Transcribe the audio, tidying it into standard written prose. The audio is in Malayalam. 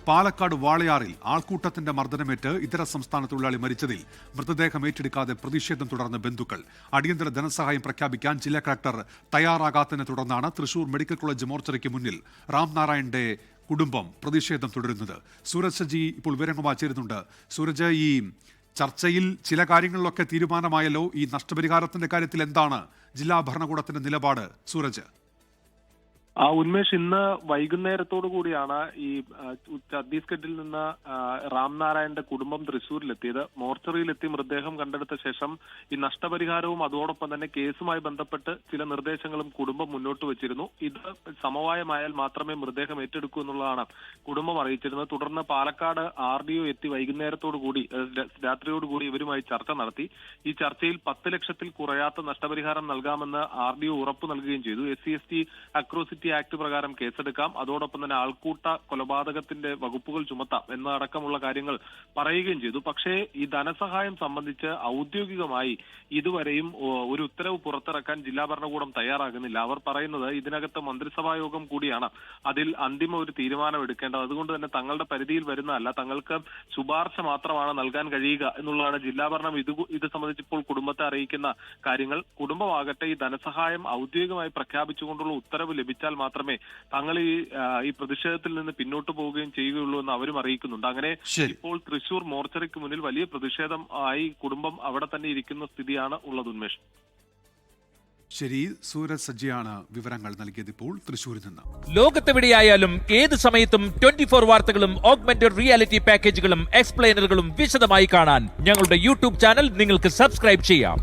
പാലക്കാട് വാളയാറിൽ ആൾക്കൂട്ടത്തിന്റെ മർദ്ദനമേറ്റ് ഇതര സംസ്ഥാന തൊഴിലാളി മരിച്ചതിൽ മൃതദേഹം ഏറ്റെടുക്കാതെ പ്രതിഷേധം തുടർന്ന് ബന്ധുക്കൾ. അടിയന്തര ധനസഹായം പ്രഖ്യാപിക്കാൻ ജില്ലാ കളക്ടർ തയ്യാറാകാത്തതിനെ തുടർന്നാണ് തൃശൂർ മെഡിക്കൽ കോളേജ് മോർച്ചറിക്ക് മുന്നിൽ രാംനാരായണന്റെ കുടുംബം പ്രതിഷേധം തുടരുന്നത്. സൂരജ് സജി ഇപ്പോൾ വിവരങ്ങളുമായി ചേരുന്നുണ്ട്. സൂരജ്, ഈ ചർച്ചയിൽ ചില കാര്യങ്ങളിലൊക്കെ തീരുമാനമായല്ലോ. ഈ നഷ്ടപരിഹാരത്തിന്റെ കാര്യത്തിൽ എന്താണ് ജില്ലാ ഭരണകൂടത്തിന്റെ നിലപാട്, സൂരജ്? ഉന്മേഷ്, ഇന്ന് വൈകുന്നേരത്തോടു കൂടിയാണ് ഈ ഛത്തീസ്ഗഡിൽ നിന്ന് രാംനാരായണന്റെ കുടുംബം തൃശ്ശൂരിലെത്തിയത്. മോർച്ചറിയിലെത്തി മൃതദേഹം കണ്ടെടുത്ത ശേഷം ഈ നഷ്ടപരിഹാരവും അതോടൊപ്പം തന്നെ കേസുമായി ബന്ധപ്പെട്ട് ചില നിർദ്ദേശങ്ങളും കുടുംബം മുന്നോട്ട് വെച്ചിരുന്നു. ഇത് സമവായമായാൽ മാത്രമേ മൃതദേഹം ഏറ്റെടുക്കൂ എന്നുള്ളതാണ് കുടുംബം അറിയിച്ചിരുന്നത്. തുടർന്ന് പാലക്കാട് RDO എത്തി വൈകുന്നേരത്തോടുകൂടി രാത്രിയോടുകൂടി ഇവരുമായി ചർച്ച നടത്തി. ഈ ചർച്ചയിൽ 10 ലക്ഷത്തിൽ കുറയാത്ത നഷ്ടപരിഹാരം നൽകാമെന്ന് RDO ഉറപ്പു നൽകുകയും ചെയ്തു. SC/ST അക്രോസിറ്റി ആക്ട് പ്രകാരം കേസെടുക്കാം, അതോടൊപ്പം തന്നെ ആൾക്കൂട്ട കൊലപാതകത്തിന്റെ വകുപ്പുകൾ ചുമത്താം എന്നടക്കമുള്ള കാര്യങ്ങൾ പറയുകയും ചെയ്തു. പക്ഷേ ഈ ധനസഹായം സംബന്ധിച്ച് ഔദ്യോഗികമായി ഇതുവരെയും ഒരു ഉത്തരവ് പുറത്തിറക്കാൻ ജില്ലാ ഭരണകൂടം തയ്യാറാകുന്നില്ല. അവർ പറയുന്നത് ഇതിനകത്ത് മന്ത്രിസഭാ യോഗം കൂടിയാണ് അതിൽ അന്തിമ ഒരു തീരുമാനം എടുക്കേണ്ടത്. അതുകൊണ്ട് തന്നെ തങ്ങളുടെ പരിധിയിൽ വരുന്നതല്ല, തങ്ങൾക്ക് ശുപാർശ മാത്രമാണ് നൽകാൻ കഴിയുക എന്നുള്ളതാണ് ജില്ലാ ഭരണം ഇത് സംബന്ധിച്ച് ഇപ്പോൾ കുടുംബത്തെ അറിയിക്കുന്ന കാര്യങ്ങൾ. കുടുംബമാകട്ടെ ഈ ധനസഹായം ഔദ്യോഗികമായി പ്രഖ്യാപിച്ചുകൊണ്ടുള്ള ഉത്തരവ് ലഭിച്ചാൽ മാത്രമേ തങ്ങൾ ഈ പ്രതിഷേധത്തിൽ നിന്ന് പിന്നോട്ട് പോവുകയും ചെയ്യുകയുള്ളൂ എന്ന് അവരും അറിയിക്കുന്നുണ്ട്. അങ്ങനെ ഇപ്പോൾ തൃശൂർ മോർച്ചറിക്ക് മുന്നിൽ വലിയ പ്രതിഷേധം ആയി കുടുംബം അവിടെ തന്നെ ഇരിക്കുന്ന സ്ഥിതിയാണ് ഉള്ളത്. ഉന്മേഷ്, ശരി. സൂരജ് സജ്ജിയാണ് വിവരങ്ങൾ നൽകിയത് ഇപ്പോൾ തൃശൂരിൽ നിന്ന്. ലോകത്തെവിടെയായാലും ഏത് സമയത്തും 24 വാർത്തകളും ഓഗ്മെന്റഡ് റിയാലിറ്റി പാക്കേജുകളും എക്സ്പ്ലെയിനറുകളും വിശദമായി കാണാൻ ഞങ്ങളുടെ YouTube ചാനൽ നിങ്ങൾക്ക് സബ്സ്ക്രൈബ് ചെയ്യാം.